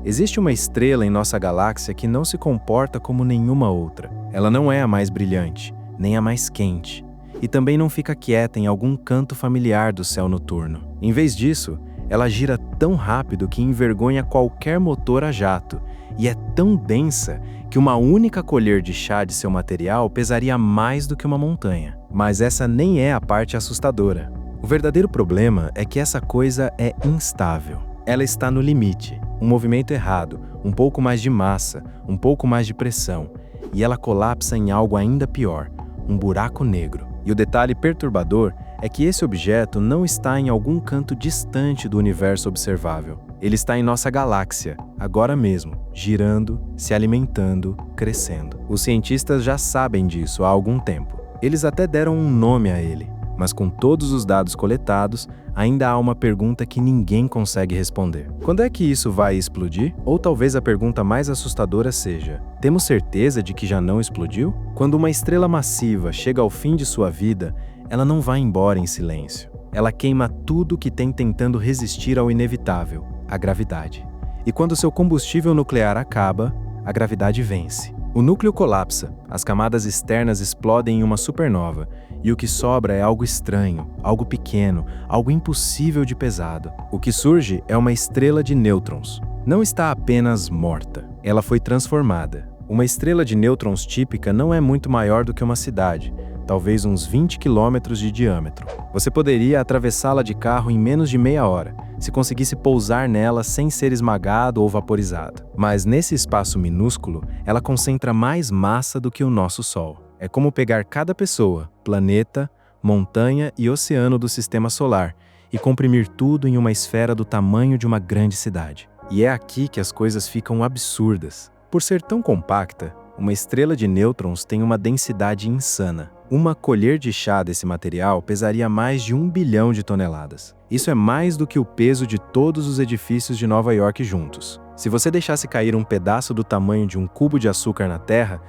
Existe uma estrela em nossa galáxia que não se comporta como nenhuma outra. Ela não é a mais brilhante, nem a mais quente, e também não fica quieta em algum canto familiar do céu noturno. Em vez disso, ela gira tão rápido que envergonha qualquer motor a jato, e é tão densa que uma única colher de chá de seu material pesaria mais do que uma montanha. Mas essa nem é a parte assustadora. O verdadeiro problema é que essa coisa é instável. Ela está no limite. Um movimento errado, um pouco mais de massa, um pouco mais de pressão, e ela colapsa em algo ainda pior, um buraco negro. E o detalhe perturbador é que esse objeto não está em algum canto distante do universo observável. Ele está em nossa galáxia, agora mesmo, girando, se alimentando, crescendo. Os cientistas já sabem disso há algum tempo. Eles até deram um nome a ele, mas com todos os dados coletados, ainda há uma pergunta que ninguém consegue responder. Quando é que isso vai explodir? Ou talvez a pergunta mais assustadora seja: temos certeza de que já não explodiu? Quando uma estrela massiva chega ao fim de sua vida, ela não vai embora em silêncio. Ela queima tudo que tem tentando resistir ao inevitável, a gravidade. E quando seu combustível nuclear acaba, a gravidade vence. O núcleo colapsa, as camadas externas explodem em uma supernova, e o que sobra é algo estranho, algo pequeno, algo impossível de pesado. O que surge é uma estrela de nêutrons. Não está apenas morta, ela foi transformada. Uma estrela de nêutrons típica não é muito maior do que uma cidade, talvez uns 20 quilômetros de diâmetro. Você poderia atravessá-la de carro em menos de meia hora, se conseguisse pousar nela sem ser esmagado ou vaporizado. Mas nesse espaço minúsculo, ela concentra mais massa do que o nosso Sol. É como pegar cada pessoa, planeta, montanha e oceano do sistema solar e comprimir tudo em uma esfera do tamanho de uma grande cidade. E é aqui que as coisas ficam absurdas. Por ser tão compacta, uma estrela de nêutrons tem uma densidade insana. Uma colher de chá desse material pesaria mais de 1 bilhão de toneladas. Isso é mais do que o peso de todos os edifícios de Nova York juntos. Se você deixasse cair um pedaço do tamanho de um cubo de açúcar na Terra,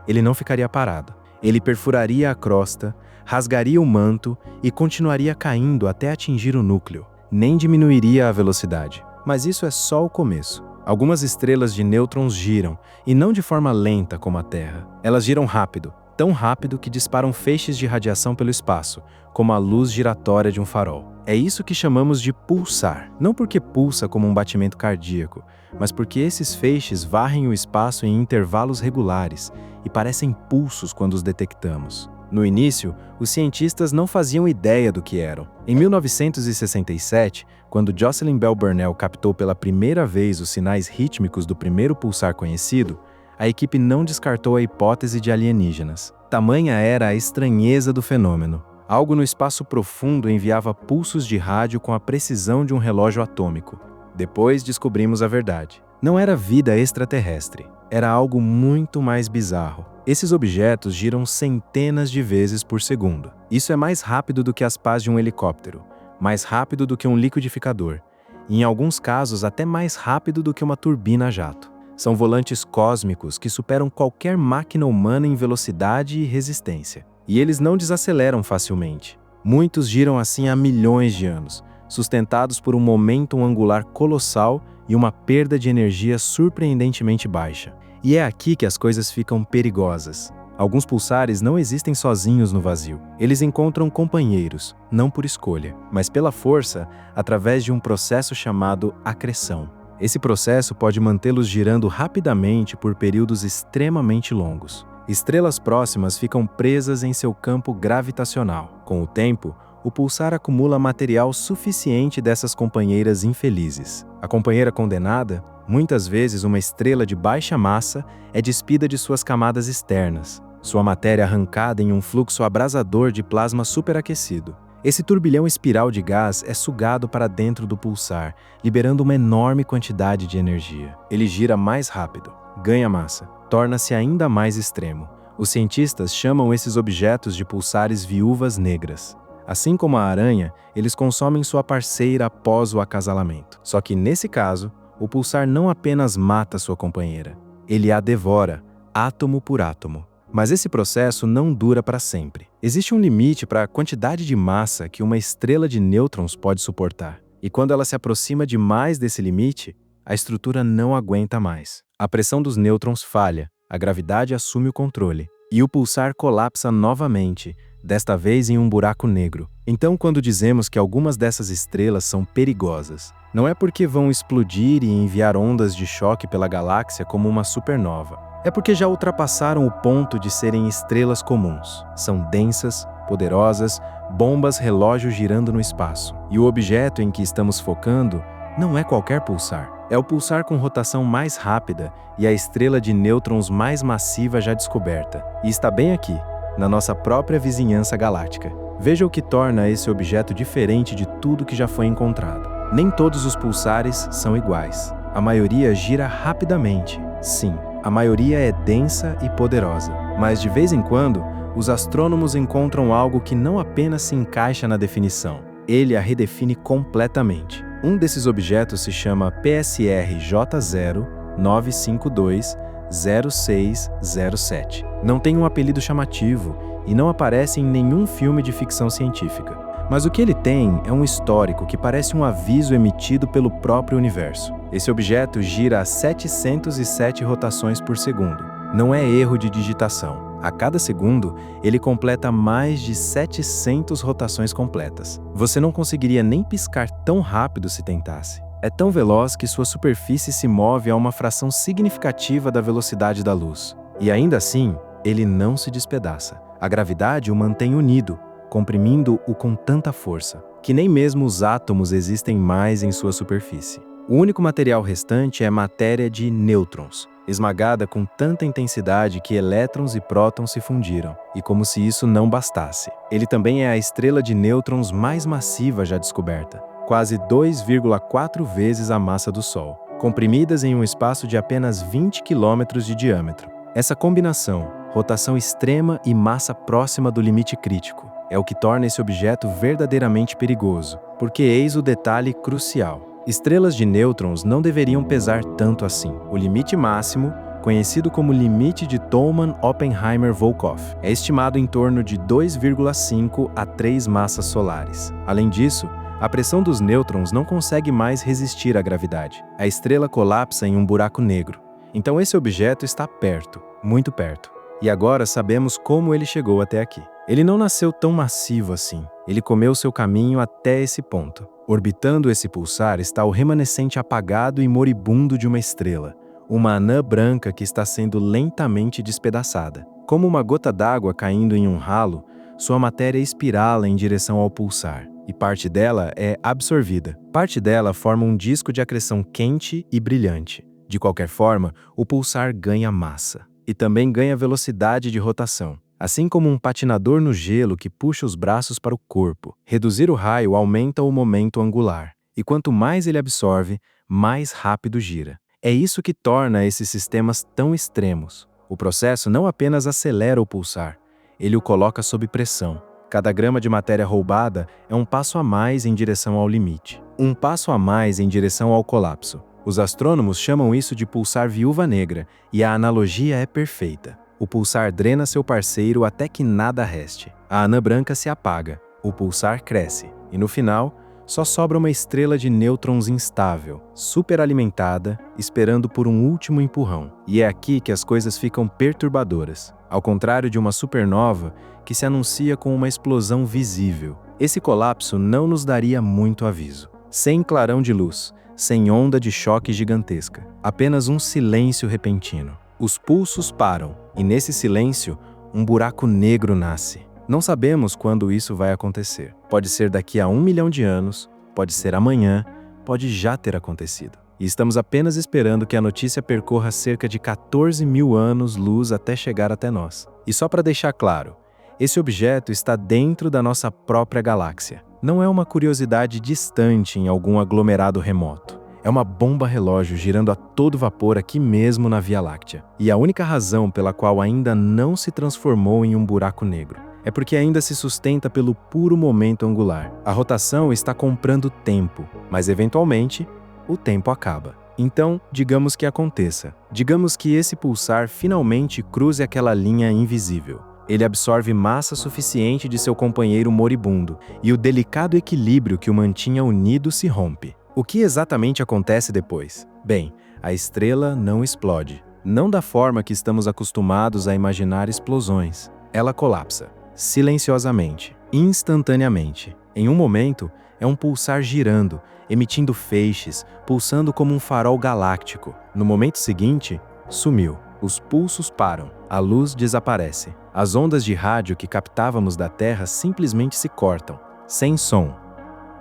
ele não ficaria parado. Ele perfuraria a crosta, rasgaria o manto e continuaria caindo até atingir o núcleo. Nem diminuiria a velocidade. Mas isso é só o começo. Algumas estrelas de nêutrons giram, e não de forma lenta como a Terra. Elas giram rápido, tão rápido que disparam feixes de radiação pelo espaço, como a luz giratória de um farol. É isso que chamamos de pulsar. Não porque pulsa como um batimento cardíaco, mas porque esses feixes varrem o espaço em intervalos regulares e parecem pulsos quando os detectamos. No início, os cientistas não faziam ideia do que eram. Em 1967, quando Jocelyn Bell Burnell captou pela primeira vez os sinais rítmicos do primeiro pulsar conhecido, a equipe não descartou a hipótese de alienígenas. Tamanha era a estranheza do fenômeno. Algo no espaço profundo enviava pulsos de rádio com a precisão de um relógio atômico. Depois descobrimos a verdade. Não era vida extraterrestre. Era algo muito mais bizarro. Esses objetos giram centenas de vezes por segundo. Isso é mais rápido do que as pás de um helicóptero, mais rápido do que um liquidificador, e em alguns casos até mais rápido do que uma turbina a jato. São volantes cósmicos que superam qualquer máquina humana em velocidade e resistência. E eles não desaceleram facilmente. Muitos giram assim há milhões de anos, sustentados por um momento angular colossal e uma perda de energia surpreendentemente baixa. E é aqui que as coisas ficam perigosas. Alguns pulsares não existem sozinhos no vazio. Eles encontram companheiros, não por escolha, mas pela força, através de um processo chamado acreção. Esse processo pode mantê-los girando rapidamente por períodos extremamente longos. Estrelas próximas ficam presas em seu campo gravitacional. Com o tempo, o pulsar acumula material suficiente dessas companheiras infelizes. A companheira condenada, muitas vezes uma estrela de baixa massa, é despida de suas camadas externas, sua matéria arrancada em um fluxo abrasador de plasma superaquecido. Esse turbilhão espiral de gás é sugado para dentro do pulsar, liberando uma enorme quantidade de energia. Ele gira mais rápido, ganha massa, torna-se ainda mais extremo. Os cientistas chamam esses objetos de pulsares viúvas negras. Assim como a aranha, eles consomem sua parceira após o acasalamento. Só que nesse caso, o pulsar não apenas mata sua companheira, ele a devora, átomo por átomo. Mas esse processo não dura para sempre. Existe um limite para a quantidade de massa que uma estrela de nêutrons pode suportar. E quando ela se aproxima demais desse limite, a estrutura não aguenta mais. A pressão dos nêutrons falha, a gravidade assume o controle, e o pulsar colapsa novamente, desta vez em um buraco negro. Então, quando dizemos que algumas dessas estrelas são perigosas, não é porque vão explodir e enviar ondas de choque pela galáxia como uma supernova. É porque já ultrapassaram o ponto de serem estrelas comuns. São densas, poderosas, bombas relógio girando no espaço. E o objeto em que estamos focando não é qualquer pulsar. É o pulsar com rotação mais rápida e a estrela de nêutrons mais massiva já descoberta. E está bem aqui, na nossa própria vizinhança galáctica. Veja o que torna esse objeto diferente de tudo que já foi encontrado. Nem todos os pulsares são iguais. A maioria gira rapidamente. Sim, a maioria é densa e poderosa. Mas de vez em quando, os astrônomos encontram algo que não apenas se encaixa na definição, ele a redefine completamente. Um desses objetos se chama PSR J09520607. Não tem um apelido chamativo e não aparece em nenhum filme de ficção científica. Mas o que ele tem é um histórico que parece um aviso emitido pelo próprio universo. Esse objeto gira a 707 rotações por segundo. Não é erro de digitação. A cada segundo, ele completa mais de 700 rotações completas. Você não conseguiria nem piscar tão rápido se tentasse. É tão veloz que sua superfície se move a uma fração significativa da velocidade da luz. E ainda assim, ele não se despedaça. A gravidade o mantém unido, comprimindo-o com tanta força, que nem mesmo os átomos existem mais em sua superfície. O único material restante é matéria de nêutrons, esmagada com tanta intensidade que elétrons e prótons se fundiram, e como se isso não bastasse. Ele também é a estrela de nêutrons mais massiva já descoberta, quase 2,4 vezes a massa do Sol, comprimidas em um espaço de apenas 20 km de diâmetro. Essa combinação, rotação extrema e massa próxima do limite crítico, é o que torna esse objeto verdadeiramente perigoso, porque eis o detalhe crucial. Estrelas de nêutrons não deveriam pesar tanto assim. O limite máximo, conhecido como limite de Tolman-Oppenheimer-Volkoff, é estimado em torno de 2,5 a 3 massas solares. Além disso, a pressão dos nêutrons não consegue mais resistir à gravidade. A estrela colapsa em um buraco negro. Então esse objeto está perto, muito perto. E agora sabemos como ele chegou até aqui. Ele não nasceu tão massivo assim. Ele comeu seu caminho até esse ponto. Orbitando esse pulsar está o remanescente apagado e moribundo de uma estrela, uma anã branca que está sendo lentamente despedaçada. Como uma gota d'água caindo em um ralo, sua matéria espirala em direção ao pulsar, e parte dela é absorvida. Parte dela forma um disco de acreção quente e brilhante. De qualquer forma, o pulsar ganha massa, e também ganha velocidade de rotação. Assim como um patinador no gelo que puxa os braços para o corpo, reduzir o raio aumenta o momento angular, e quanto mais ele absorve, mais rápido gira. É isso que torna esses sistemas tão extremos. O processo não apenas acelera o pulsar, ele o coloca sob pressão. Cada grama de matéria roubada é um passo a mais em direção ao limite, um passo a mais em direção ao colapso. Os astrônomos chamam isso de pulsar viúva negra, e a analogia é perfeita. O pulsar drena seu parceiro até que nada reste. A anã branca se apaga, o pulsar cresce, e no final, só sobra uma estrela de nêutrons instável, superalimentada, esperando por um último empurrão. E é aqui que as coisas ficam perturbadoras. Ao contrário de uma supernova, que se anuncia com uma explosão visível, esse colapso não nos daria muito aviso. Sem clarão de luz, sem onda de choque gigantesca, apenas um silêncio repentino. Os pulsos param, e nesse silêncio, um buraco negro nasce. Não sabemos quando isso vai acontecer. Pode ser daqui a 1 milhão de anos, pode ser amanhã, pode já ter acontecido. E estamos apenas esperando que a notícia percorra cerca de 14 mil anos-luz até chegar até nós. E só para deixar claro, esse objeto está dentro da nossa própria galáxia. Não é uma curiosidade distante em algum aglomerado remoto. É uma bomba relógio girando a todo vapor aqui mesmo na Via Láctea. E a única razão pela qual ainda não se transformou em um buraco negro é porque ainda se sustenta pelo puro momento angular. A rotação está comprando tempo, mas eventualmente o tempo acaba. Então, digamos que aconteça. Digamos que esse pulsar finalmente cruze aquela linha invisível. Ele absorve massa suficiente de seu companheiro moribundo, e o delicado equilíbrio que o mantinha unido se rompe. O que exatamente acontece depois? Bem, a estrela não explode. Não da forma que estamos acostumados a imaginar explosões. Ela colapsa, silenciosamente, instantaneamente. Em um momento, é um pulsar girando, emitindo feixes, pulsando como um farol galáctico. No momento seguinte, sumiu. Os pulsos param, a luz desaparece. As ondas de rádio que captávamos da Terra simplesmente se cortam, sem som,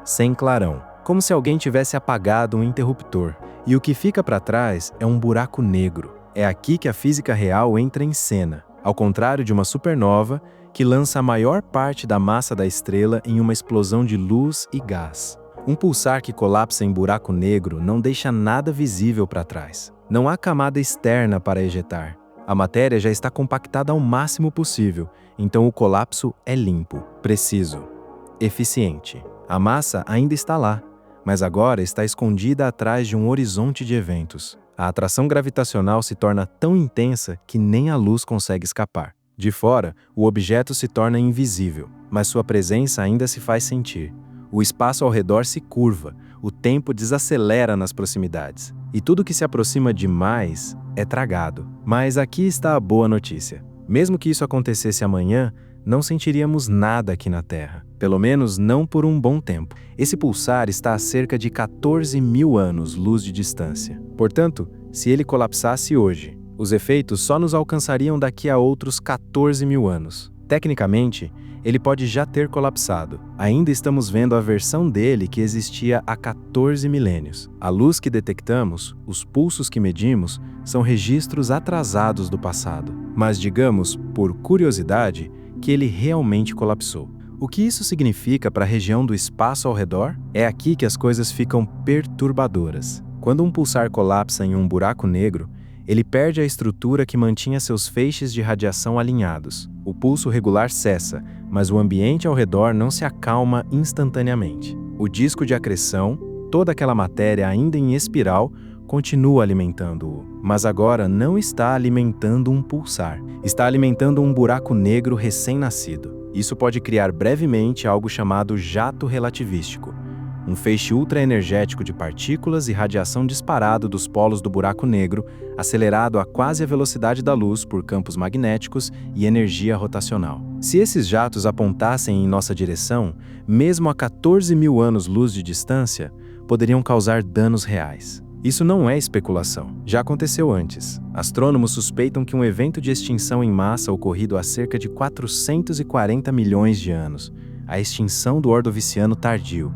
sem clarão, como se alguém tivesse apagado um interruptor. E o que fica para trás é um buraco negro. É aqui que a física real entra em cena, ao contrário de uma supernova que lança a maior parte da massa da estrela em uma explosão de luz e gás. Um pulsar que colapsa em buraco negro não deixa nada visível para trás. Não há camada externa para ejetar. A matéria já está compactada ao máximo possível, então o colapso é limpo, preciso, eficiente. A massa ainda está lá, mas agora está escondida atrás de um horizonte de eventos. A atração gravitacional se torna tão intensa que nem a luz consegue escapar. De fora, o objeto se torna invisível, mas sua presença ainda se faz sentir. O espaço ao redor se curva, o tempo desacelera nas proximidades, e tudo que se aproxima demais é tragado. Mas aqui está a boa notícia. Mesmo que isso acontecesse amanhã, não sentiríamos nada aqui na Terra. Pelo menos não por um bom tempo. Esse pulsar está a cerca de 14 mil anos-luz de distância. Portanto, se ele colapsasse hoje, os efeitos só nos alcançariam daqui a outros 14 mil anos. Tecnicamente, ele pode já ter colapsado. Ainda estamos vendo a versão dele que existia há 14 milênios. A luz que detectamos, os pulsos que medimos, são registros atrasados do passado. Mas digamos, por curiosidade, que ele realmente colapsou. O que isso significa para a região do espaço ao redor? É aqui que as coisas ficam perturbadoras. Quando um pulsar colapsa em um buraco negro, ele perde a estrutura que mantinha seus feixes de radiação alinhados. O pulso regular cessa, mas o ambiente ao redor não se acalma instantaneamente. O disco de acreção, toda aquela matéria ainda em espiral, continua alimentando-o. Mas agora não está alimentando um pulsar. Está alimentando um buraco negro recém-nascido. Isso pode criar brevemente algo chamado jato relativístico, um feixe ultraenergético de partículas e radiação disparado dos polos do buraco negro, acelerado a quase a velocidade da luz por campos magnéticos e energia rotacional. Se esses jatos apontassem em nossa direção, mesmo a 14 mil anos-luz de distância, poderiam causar danos reais. Isso não é especulação. Já aconteceu antes. Astrônomos suspeitam que um evento de extinção em massa ocorrido há cerca de 440 milhões de anos, a extinção do Ordoviciano tardio,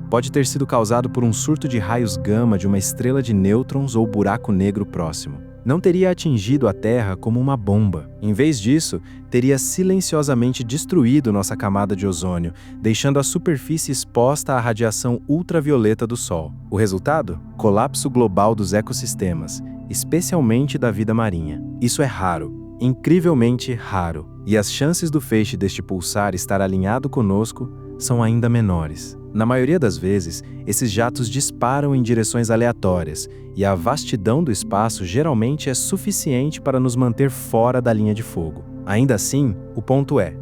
pode ter sido causado por um surto de raios gama de uma estrela de nêutrons ou buraco negro próximo. Não teria atingido a Terra como uma bomba. Em vez disso, teria silenciosamente destruído nossa camada de ozônio, deixando a superfície exposta à radiação ultravioleta do Sol. O resultado? Colapso global dos ecossistemas, especialmente da vida marinha. Isso é raro, incrivelmente raro, e as chances do feixe deste pulsar estar alinhado conosco são ainda menores. Na maioria das vezes, esses jatos disparam em direções aleatórias, e a vastidão do espaço geralmente é suficiente para nos manter fora da linha de fogo. Ainda assim, o ponto é: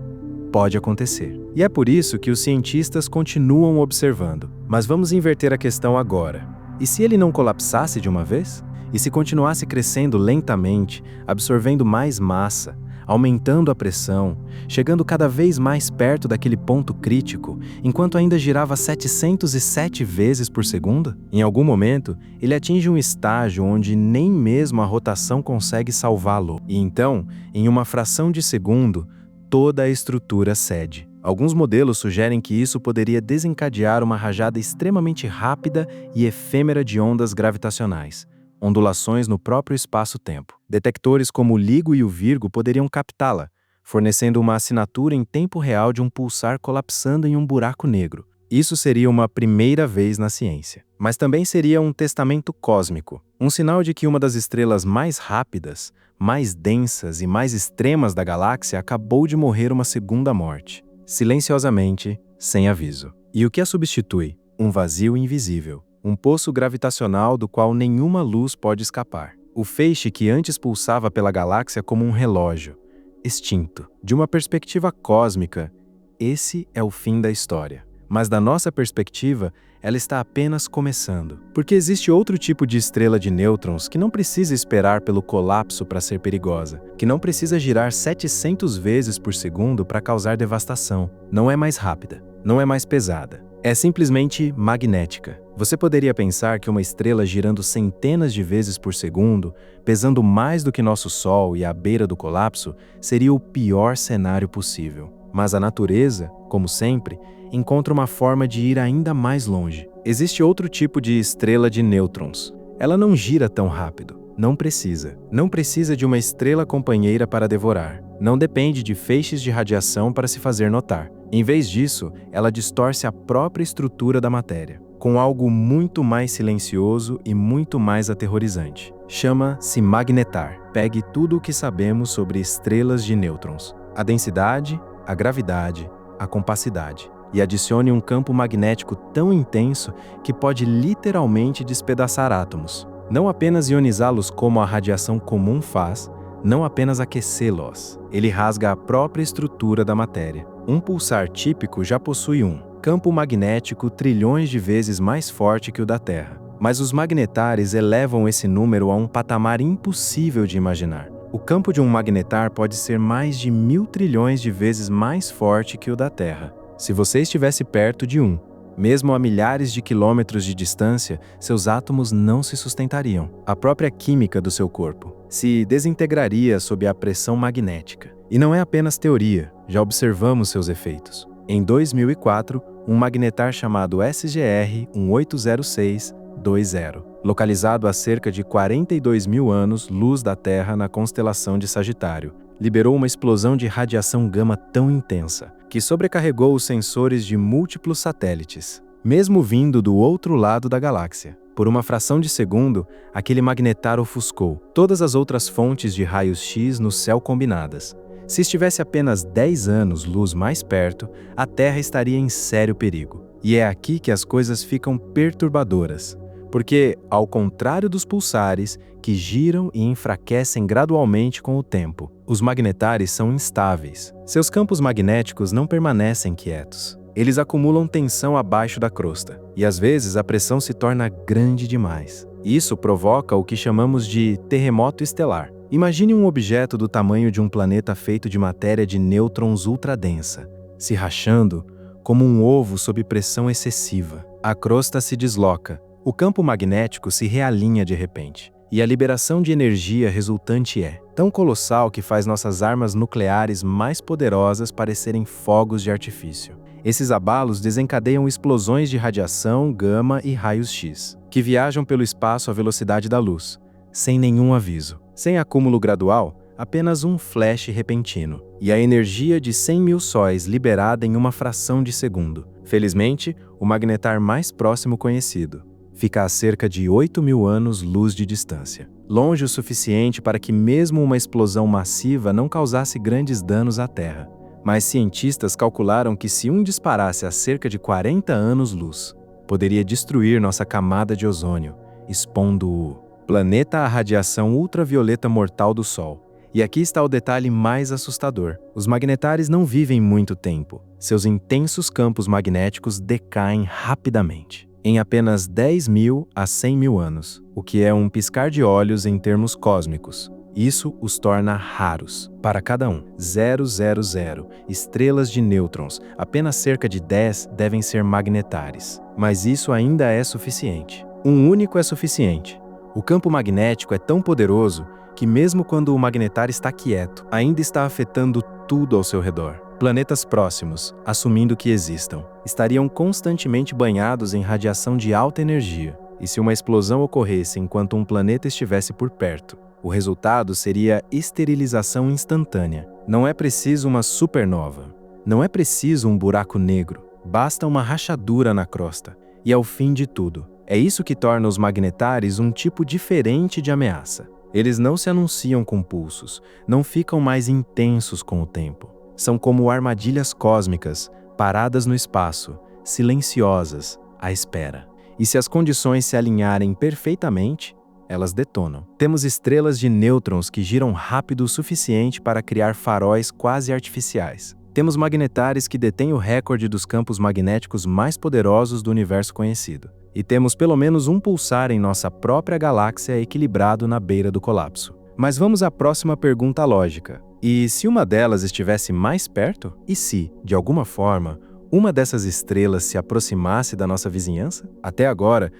pode acontecer. E é por isso que os cientistas continuam observando. Mas vamos inverter a questão agora. E se ele não colapsasse de uma vez? E se continuasse crescendo lentamente, absorvendo mais massa, aumentando a pressão, chegando cada vez mais perto daquele ponto crítico, enquanto ainda girava 707 vezes por segundo? Em algum momento, ele atinge um estágio onde nem mesmo a rotação consegue salvá-lo. E então, em uma fração de segundo, toda a estrutura cede. Alguns modelos sugerem que isso poderia desencadear uma rajada extremamente rápida e efêmera de ondas gravitacionais, ondulações no próprio espaço-tempo. Detectores como o LIGO e o Virgo poderiam captá-la, fornecendo uma assinatura em tempo real de um pulsar colapsando em um buraco negro. Isso seria uma primeira vez na ciência. Mas também seria um testamento cósmico, um sinal de que uma das estrelas mais rápidas, mais densas e mais extremas da galáxia acabou de morrer uma segunda morte, silenciosamente, sem aviso. E o que a substitui? Um vazio invisível. Um poço gravitacional do qual nenhuma luz pode escapar. O feixe que antes pulsava pela galáxia como um relógio, extinto. De uma perspectiva cósmica, esse é o fim da história. Mas da nossa perspectiva, ela está apenas começando. Porque existe outro tipo de estrela de nêutrons que não precisa esperar pelo colapso para ser perigosa, que não precisa girar 700 vezes por segundo para causar devastação. Não é mais rápida, não é mais pesada. É simplesmente magnética. Você poderia pensar que uma estrela girando centenas de vezes por segundo, pesando mais do que nosso Sol e à beira do colapso, seria o pior cenário possível. Mas a natureza, como sempre, encontra uma forma de ir ainda mais longe. Existe outro tipo de estrela de nêutrons. Ela não gira tão rápido. Não precisa. Não precisa de uma estrela companheira para devorar. Não depende de feixes de radiação para se fazer notar. Em vez disso, ela distorce a própria estrutura da matéria, com algo muito mais silencioso e muito mais aterrorizante. Chama-se magnetar. Pegue tudo o que sabemos sobre estrelas de nêutrons: a densidade, a gravidade, a compacidade, e adicione um campo magnético tão intenso que pode literalmente despedaçar átomos. Não apenas ionizá-los como a radiação comum faz, não apenas aquecê-los. Ele rasga a própria estrutura da matéria. Um pulsar típico já possui um campo magnético trilhões de vezes mais forte que o da Terra. Mas os magnetares elevam esse número a um patamar impossível de imaginar. O campo de um magnetar pode ser mais de 1000 trilhões de vezes mais forte que o da Terra. Se você estivesse perto de um, mesmo a milhares de quilômetros de distância, seus átomos não se sustentariam. A própria química do seu corpo se desintegraria sob a pressão magnética. E não é apenas teoria, já observamos seus efeitos. Em 2004, um magnetar chamado SGR 1806-20, localizado a cerca de 42 mil anos-luz da Terra na constelação de Sagitário, liberou uma explosão de radiação gama tão intensa que sobrecarregou os sensores de múltiplos satélites, mesmo vindo do outro lado da galáxia. Por uma fração de segundo, aquele magnetar ofuscou todas as outras fontes de raios-x no céu combinadas. Se estivesse apenas 10 anos-luz mais perto, a Terra estaria em sério perigo. E é aqui que as coisas ficam perturbadoras. Porque, ao contrário dos pulsares, que giram e enfraquecem gradualmente com o tempo, os magnetares são instáveis. Seus campos magnéticos não permanecem quietos. Eles acumulam tensão abaixo da crosta, e às vezes a pressão se torna grande demais. Isso provoca o que chamamos de terremoto estelar. Imagine um objeto do tamanho de um planeta feito de matéria de nêutrons ultradensa, se rachando como um ovo sob pressão excessiva. A crosta se desloca. O campo magnético se realinha de repente, e a liberação de energia resultante é tão colossal que faz nossas armas nucleares mais poderosas parecerem fogos de artifício. Esses abalos desencadeiam explosões de radiação, gama e raios-x, que viajam pelo espaço à velocidade da luz, sem nenhum aviso. Sem acúmulo gradual, apenas um flash repentino, e a energia de 100 mil sóis liberada em uma fração de segundo. Felizmente, o magnetar mais próximo conhecido fica a cerca de 8 mil anos-luz de distância, longe o suficiente para que mesmo uma explosão massiva não causasse grandes danos à Terra. Mas cientistas calcularam que se um disparasse a cerca de 40 anos-luz, poderia destruir nossa camada de ozônio, expondo o planeta à radiação ultravioleta mortal do Sol. E aqui está o detalhe mais assustador. Os magnetares não vivem muito tempo. Seus intensos campos magnéticos decaem rapidamente, em apenas 10 mil a 100 mil anos, o que é um piscar de olhos em termos cósmicos. Isso os torna raros. Para cada um, 000 estrelas de nêutrons, apenas cerca de 10 devem ser magnetares. Mas isso ainda é suficiente. Um único é suficiente. O campo magnético é tão poderoso que mesmo quando o magnetar está quieto, ainda está afetando tudo ao seu redor. Planetas próximos, assumindo que existam, estariam constantemente banhados em radiação de alta energia. E se uma explosão ocorresse enquanto um planeta estivesse por perto, o resultado seria esterilização instantânea. Não é preciso uma supernova. Não é preciso um buraco negro. Basta uma rachadura na crosta. E é o fim de tudo. É isso que torna os magnetares um tipo diferente de ameaça. Eles não se anunciam com pulsos, não ficam mais intensos com o tempo. São como armadilhas cósmicas, paradas no espaço, silenciosas, à espera. E se as condições se alinharem perfeitamente, elas detonam. Temos estrelas de nêutrons que giram rápido o suficiente para criar faróis quase artificiais. Temos magnetares que detêm o recorde dos campos magnéticos mais poderosos do universo conhecido. E temos pelo menos um pulsar em nossa própria galáxia equilibrado na beira do colapso. Mas vamos à próxima pergunta lógica. E se uma delas estivesse mais perto? E se, de alguma forma, uma dessas estrelas se aproximasse da nossa vizinhança? Até agora,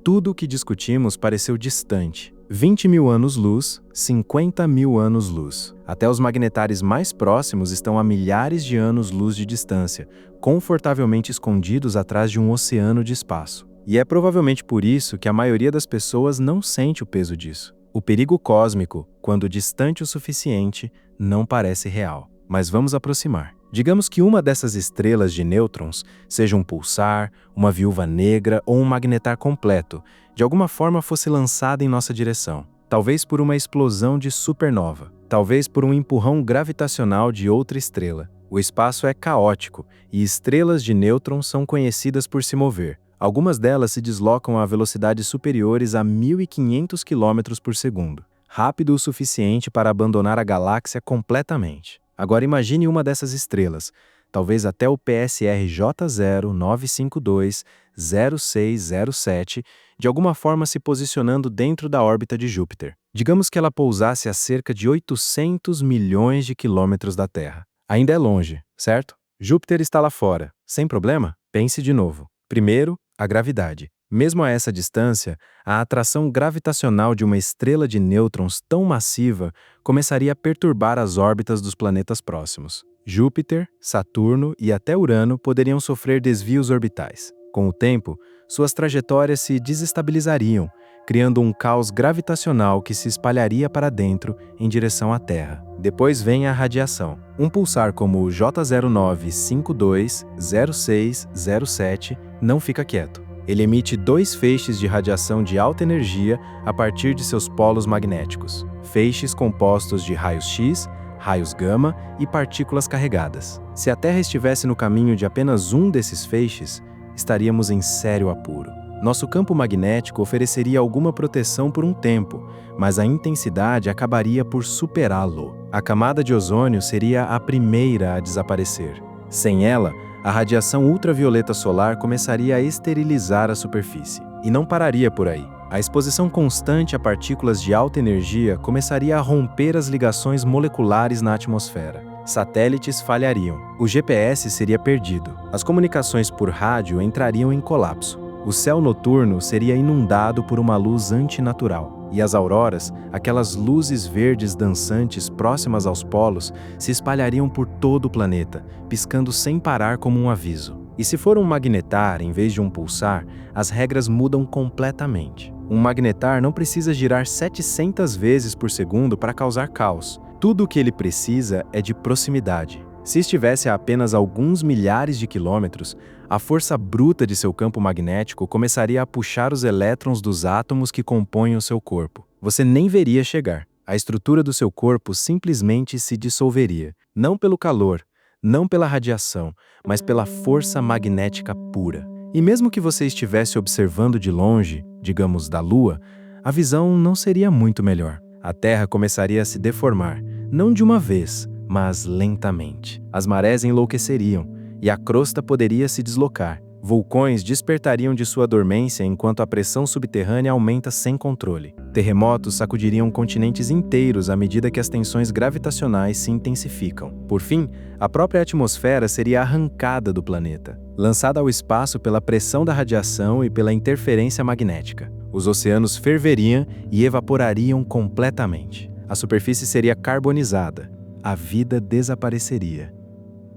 tudo o que discutimos pareceu distante. 20 mil anos-luz, 50 mil anos-luz. Até os magnetares mais próximos estão a milhares de anos-luz de distância, confortavelmente escondidos atrás de um oceano de espaço. E é provavelmente por isso que a maioria das pessoas não sente o peso disso. O perigo cósmico, quando distante o suficiente, não parece real. Mas vamos aproximar. Digamos que uma dessas estrelas de nêutrons seja um pulsar, uma viúva negra ou um magnetar completo, de alguma forma fosse lançada em nossa direção. Talvez por uma explosão de supernova, talvez por um empurrão gravitacional de outra estrela. O espaço é caótico e estrelas de nêutrons são conhecidas por se mover. Algumas delas se deslocam a velocidades superiores a 1.500 km por segundo, rápido o suficiente para abandonar a galáxia completamente. Agora imagine uma dessas estrelas, talvez até o PSR J09520607, de alguma forma se posicionando dentro da órbita de Júpiter. Digamos que ela pousasse a cerca de 800 milhões de quilômetros da Terra. Ainda é longe, certo? Júpiter está lá fora. Sem problema? Pense de novo. Primeiro, a gravidade. Mesmo a essa distância, a atração gravitacional de uma estrela de nêutrons tão massiva começaria a perturbar as órbitas dos planetas próximos. Júpiter, Saturno e até Urano poderiam sofrer desvios orbitais. Com o tempo, suas trajetórias se desestabilizariam, criando um caos gravitacional que se espalharia para dentro em direção à Terra. Depois vem a radiação. Um pulsar como o J09520607 não fica quieto. Ele emite 2 feixes de radiação de alta energia a partir de seus polos magnéticos. Feixes compostos de raios X, raios gama e partículas carregadas. Se a Terra estivesse no caminho de apenas um desses feixes, estaríamos em sério apuro. Nosso campo magnético ofereceria alguma proteção por um tempo, mas a intensidade acabaria por superá-lo. A camada de ozônio seria a primeira a desaparecer. Sem ela, a radiação ultravioleta solar começaria a esterilizar a superfície. E não pararia por aí. A exposição constante a partículas de alta energia começaria a romper as ligações moleculares na atmosfera. Satélites falhariam. O GPS seria perdido. As comunicações por rádio entrariam em colapso. O céu noturno seria inundado por uma luz antinatural. E as auroras, aquelas luzes verdes dançantes próximas aos polos, se espalhariam por todo o planeta, piscando sem parar como um aviso. E se for um magnetar em vez de um pulsar, as regras mudam completamente. Um magnetar não precisa girar 700 vezes por segundo para causar caos. Tudo o que ele precisa é de proximidade. Se estivesse a apenas alguns milhares de quilômetros, a força bruta de seu campo magnético começaria a puxar os elétrons dos átomos que compõem o seu corpo. Você nem veria chegar. A estrutura do seu corpo simplesmente se dissolveria. Não pelo calor, não pela radiação, mas pela força magnética pura. E mesmo que você estivesse observando de longe, digamos da Lua, a visão não seria muito melhor. A Terra começaria a se deformar, não de uma vez, mas lentamente. As marés enlouqueceriam e a crosta poderia se deslocar. Vulcões despertariam de sua dormência enquanto a pressão subterrânea aumenta sem controle. Terremotos sacudiriam continentes inteiros à medida que as tensões gravitacionais se intensificam. Por fim, a própria atmosfera seria arrancada do planeta, lançada ao espaço pela pressão da radiação e pela interferência magnética. Os oceanos ferveriam e evaporariam completamente. A superfície seria carbonizada. A vida desapareceria.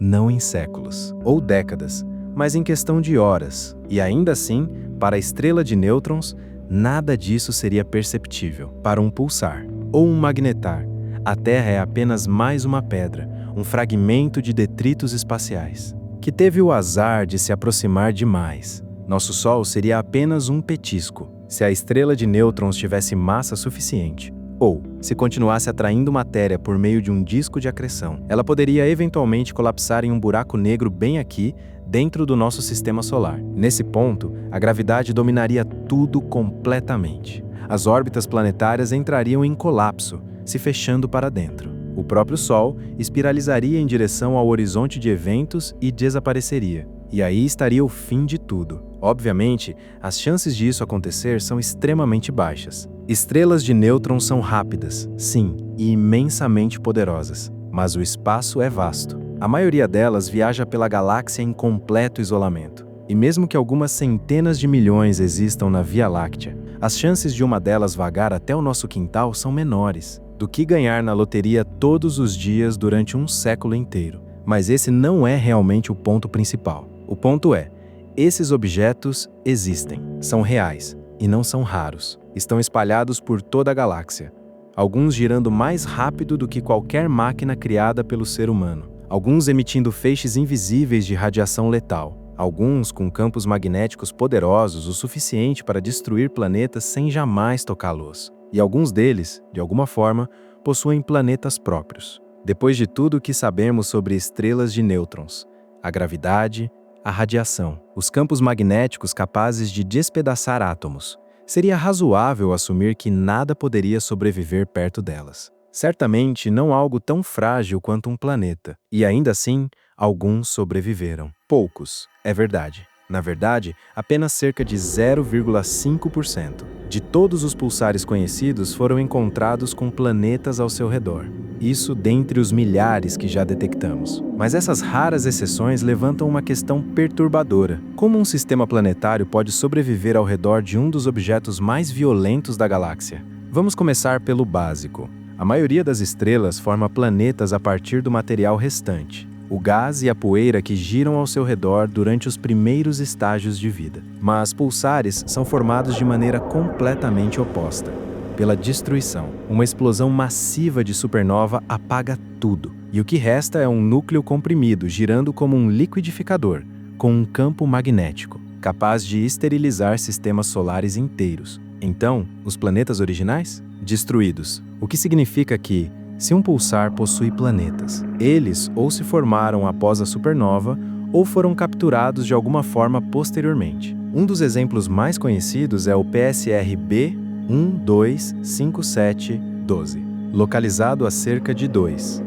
Não em séculos ou décadas, mas em questão de horas. E ainda assim, para a estrela de nêutrons, nada disso seria perceptível. Para um pulsar ou um magnetar, a Terra é apenas mais uma pedra, um fragmento de detritos espaciais, que teve o azar de se aproximar demais. Nosso Sol seria apenas um petisco, se a estrela de nêutrons tivesse massa suficiente. Ou, se continuasse atraindo matéria por meio de um disco de acreção, ela poderia eventualmente colapsar em um buraco negro bem aqui, dentro do nosso sistema solar. Nesse ponto, a gravidade dominaria tudo completamente. As órbitas planetárias entrariam em colapso, se fechando para dentro. O próprio Sol espiralizaria em direção ao horizonte de eventos e desapareceria. E aí estaria o fim de tudo. Obviamente, as chances de isso acontecer são extremamente baixas. Estrelas de nêutrons são rápidas, sim, e imensamente poderosas. Mas o espaço é vasto. A maioria delas viaja pela galáxia em completo isolamento. E mesmo que algumas centenas de milhões existam na Via Láctea, as chances de uma delas vagar até o nosso quintal são menores do que ganhar na loteria todos os dias durante um século inteiro. Mas esse não é realmente o ponto principal. O ponto é, esses objetos existem, são reais e não são raros. Estão espalhados por toda a galáxia, alguns girando mais rápido do que qualquer máquina criada pelo ser humano, alguns emitindo feixes invisíveis de radiação letal, alguns com campos magnéticos poderosos o suficiente para destruir planetas sem jamais tocá-los. E alguns deles, de alguma forma, possuem planetas próprios. Depois de tudo o que sabemos sobre estrelas de nêutrons, a gravidade, a radiação, os campos magnéticos capazes de despedaçar átomos, seria razoável assumir que nada poderia sobreviver perto delas. Certamente não algo tão frágil quanto um planeta, e ainda assim, alguns sobreviveram. Poucos, é verdade. Na verdade, apenas cerca de 0,5% de todos os pulsares conhecidos foram encontrados com planetas ao seu redor. Isso dentre os milhares que já detectamos. Mas essas raras exceções levantam uma questão perturbadora. Como um sistema planetário pode sobreviver ao redor de um dos objetos mais violentos da galáxia? Vamos começar pelo básico. A maioria das estrelas forma planetas a partir do material restante, o gás e a poeira que giram ao seu redor durante os primeiros estágios de vida. Mas pulsares são formados de maneira completamente oposta, pela destruição. Uma explosão massiva de supernova apaga tudo, e o que resta é um núcleo comprimido girando como um liquidificador, com um campo magnético, capaz de esterilizar sistemas solares inteiros. Então, os planetas originais? Destruídos. O que significa que, se um pulsar possui planetas, eles ou se formaram após a supernova ou foram capturados de alguma forma posteriormente. Um dos exemplos mais conhecidos é o PSR B 125712, localizado a cerca de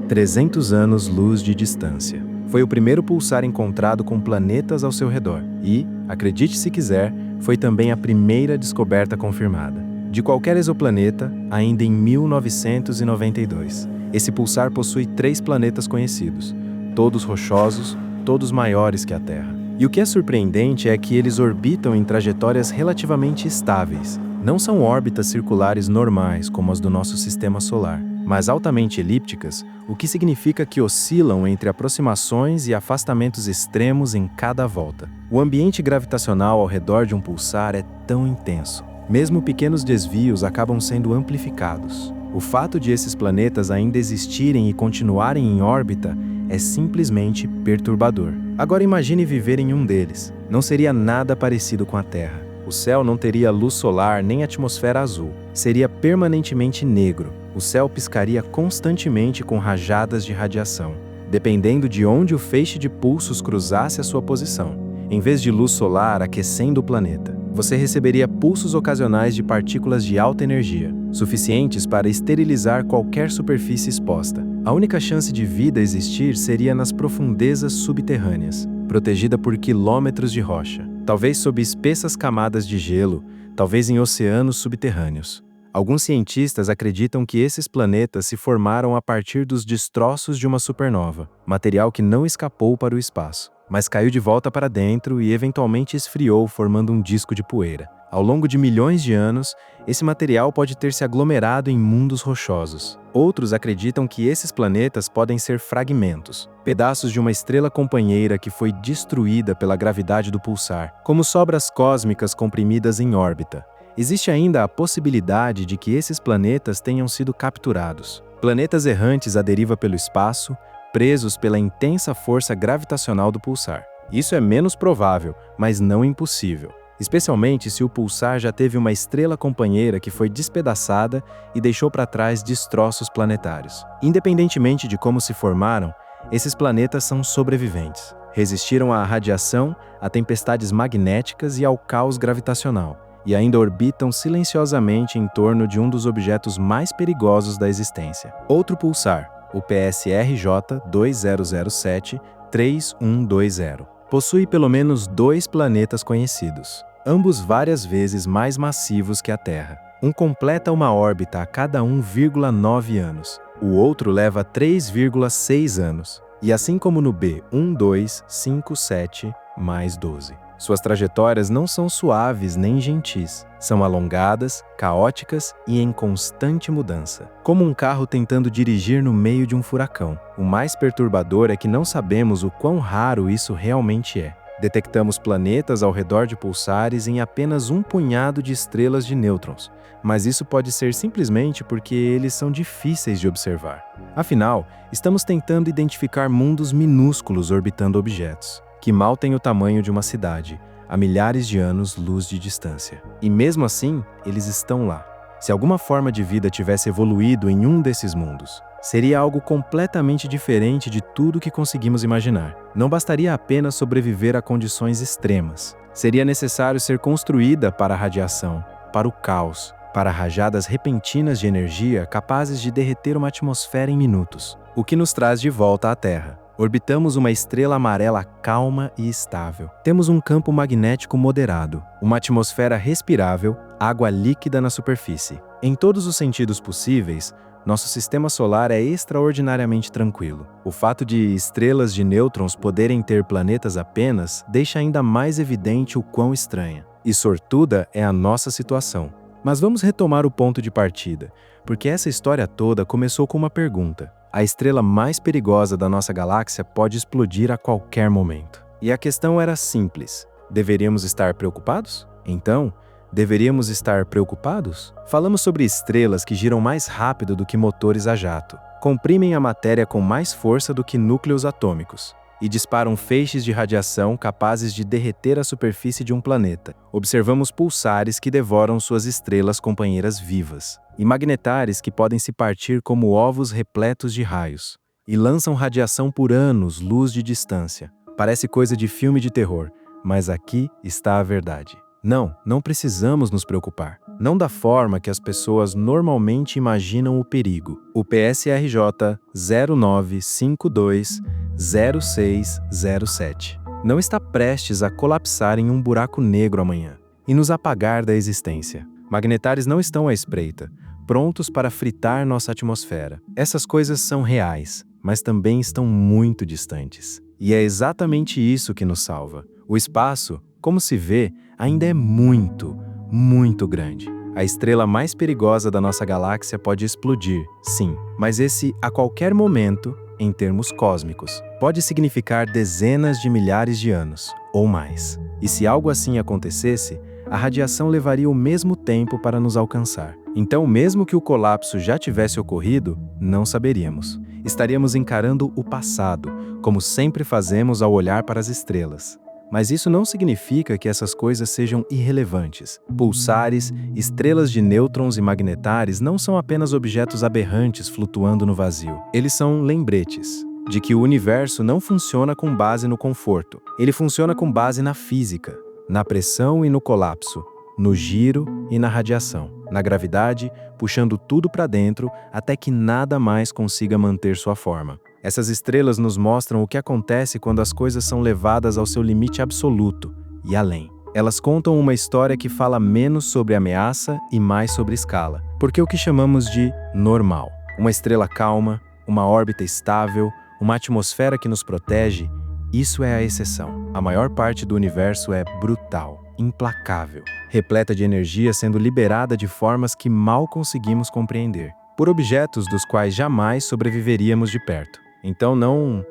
300 anos-luz de distância. Foi o primeiro pulsar encontrado com planetas ao seu redor e, acredite se quiser, foi também a primeira descoberta confirmada de qualquer exoplaneta, ainda em 1992. Esse pulsar possui 3 planetas conhecidos, todos rochosos, todos maiores que a Terra. E o que é surpreendente é que eles orbitam em trajetórias relativamente estáveis. Não são órbitas circulares normais, como as do nosso sistema solar, mas altamente elípticas, o que significa que oscilam entre aproximações e afastamentos extremos em cada volta. O ambiente gravitacional ao redor de um pulsar é tão intenso. Mesmo pequenos desvios acabam sendo amplificados. O fato de esses planetas ainda existirem e continuarem em órbita é simplesmente perturbador. Agora imagine viver em um deles. Não seria nada parecido com a Terra. O céu não teria luz solar nem atmosfera azul. Seria permanentemente negro. O céu piscaria constantemente com rajadas de radiação, dependendo de onde o feixe de pulsos cruzasse a sua posição. Em vez de luz solar aquecendo o planeta, você receberia pulsos ocasionais de partículas de alta energia, suficientes para esterilizar qualquer superfície exposta. A única chance de vida existir seria nas profundezas subterrâneas, protegida por quilômetros de rocha, talvez sob espessas camadas de gelo, talvez em oceanos subterrâneos. Alguns cientistas acreditam que esses planetas se formaram a partir dos destroços de uma supernova, material que não escapou para o espaço, mas caiu de volta para dentro e eventualmente esfriou, formando um disco de poeira. Ao longo de milhões de anos, esse material pode ter se aglomerado em mundos rochosos. Outros acreditam que esses planetas podem ser fragmentos, pedaços de uma estrela companheira que foi destruída pela gravidade do pulsar, como sobras cósmicas comprimidas em órbita. Existe ainda a possibilidade de que esses planetas tenham sido capturados. Planetas errantes à deriva pelo espaço, presos pela intensa força gravitacional do pulsar. Isso é menos provável, mas não impossível, especialmente se o pulsar já teve uma estrela companheira que foi despedaçada e deixou para trás destroços planetários. Independentemente de como se formaram, esses planetas são sobreviventes. Resistiram à radiação, a tempestades magnéticas e ao caos gravitacional, e ainda orbitam silenciosamente em torno de um dos objetos mais perigosos da existência. Outro pulsar, o PSRJ 2007-3120. Possui pelo menos 2 planetas conhecidos, ambos várias vezes mais massivos que a Terra. Um completa uma órbita a cada 1,9 anos, o outro leva 3,6 anos, e assim como no B1257 mais 12. Suas trajetórias não são suaves nem gentis, são alongadas, caóticas e em constante mudança, como um carro tentando dirigir no meio de um furacão. O mais perturbador é que não sabemos o quão raro isso realmente é. Detectamos planetas ao redor de pulsares em apenas um punhado de estrelas de nêutrons, mas isso pode ser simplesmente porque eles são difíceis de observar. Afinal, estamos tentando identificar mundos minúsculos orbitando objetos, que mal têm o tamanho de uma cidade, a milhares de anos-luz de distância. E mesmo assim, eles estão lá. Se alguma forma de vida tivesse evoluído em um desses mundos, seria algo completamente diferente de tudo que conseguimos imaginar. Não bastaria apenas sobreviver a condições extremas. Seria necessário ser construída para a radiação, para o caos, para rajadas repentinas de energia capazes de derreter uma atmosfera em minutos. O que nos traz de volta à Terra. Orbitamos uma estrela amarela calma e estável. Temos um campo magnético moderado, uma atmosfera respirável, água líquida na superfície. Em todos os sentidos possíveis, nosso sistema solar é extraordinariamente tranquilo. O fato de estrelas de nêutrons poderem ter planetas apenas deixa ainda mais evidente o quão estranha e sortuda é a nossa situação. Mas vamos retomar o ponto de partida, porque essa história toda começou com uma pergunta. A estrela mais perigosa da nossa galáxia pode explodir a qualquer momento. E a questão era simples. Deveríamos estar preocupados? Então, deveríamos estar preocupados? Falamos sobre estrelas que giram mais rápido do que motores a jato, comprimem a matéria com mais força do que núcleos atômicos e disparam feixes de radiação capazes de derreter a superfície de um planeta. Observamos pulsares que devoram suas estrelas companheiras vivas, e magnetares que podem se partir como ovos repletos de raios, e lançam radiação por anos-luz de distância. Parece coisa de filme de terror, mas aqui está a verdade. Não precisamos nos preocupar. Não da forma que as pessoas normalmente imaginam o perigo. O PSRJ 09520607 não está prestes a colapsar em um buraco negro amanhã e nos apagar da existência. Magnetares não estão à espreita, prontos para fritar nossa atmosfera. Essas coisas são reais, mas também estão muito distantes. E é exatamente isso que nos salva. O espaço, como se vê, ainda é muito, muito grande. A estrela mais perigosa da nossa galáxia pode explodir, sim, mas esse a qualquer momento, em termos cósmicos, pode significar dezenas de milhares de anos, ou mais. E se algo assim acontecesse, a radiação levaria o mesmo tempo para nos alcançar. Então, mesmo que o colapso já tivesse ocorrido, não saberíamos. Estaríamos encarando o passado, como sempre fazemos ao olhar para as estrelas. Mas isso não significa que essas coisas sejam irrelevantes. Pulsares, estrelas de nêutrons e magnetares não são apenas objetos aberrantes flutuando no vazio. Eles são lembretes de que o universo não funciona com base no conforto. Ele funciona com base na física, na pressão e no colapso, no giro e na radiação, na gravidade, puxando tudo para dentro até que nada mais consiga manter sua forma. Essas estrelas nos mostram o que acontece quando as coisas são levadas ao seu limite absoluto e além. Elas contam uma história que fala menos sobre ameaça e mais sobre escala, porque o que chamamos de normal, uma estrela calma, uma órbita estável, uma atmosfera que nos protege, isso é a exceção. A maior parte do universo é brutal, implacável, repleta de energia sendo liberada de formas que mal conseguimos compreender, por objetos dos quais jamais sobreviveríamos de perto. Então não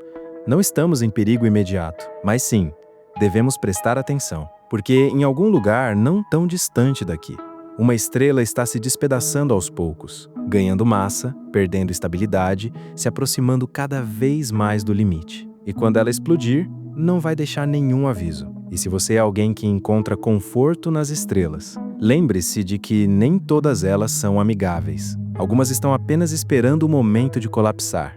estamos em perigo imediato, mas sim, devemos prestar atenção, porque em algum lugar não tão distante daqui, uma estrela está se despedaçando aos poucos, ganhando massa, perdendo estabilidade, se aproximando cada vez mais do limite. E quando ela explodir, não vai deixar nenhum aviso. E se você é alguém que encontra conforto nas estrelas, lembre-se de que nem todas elas são amigáveis. Algumas estão apenas esperando o momento de colapsar.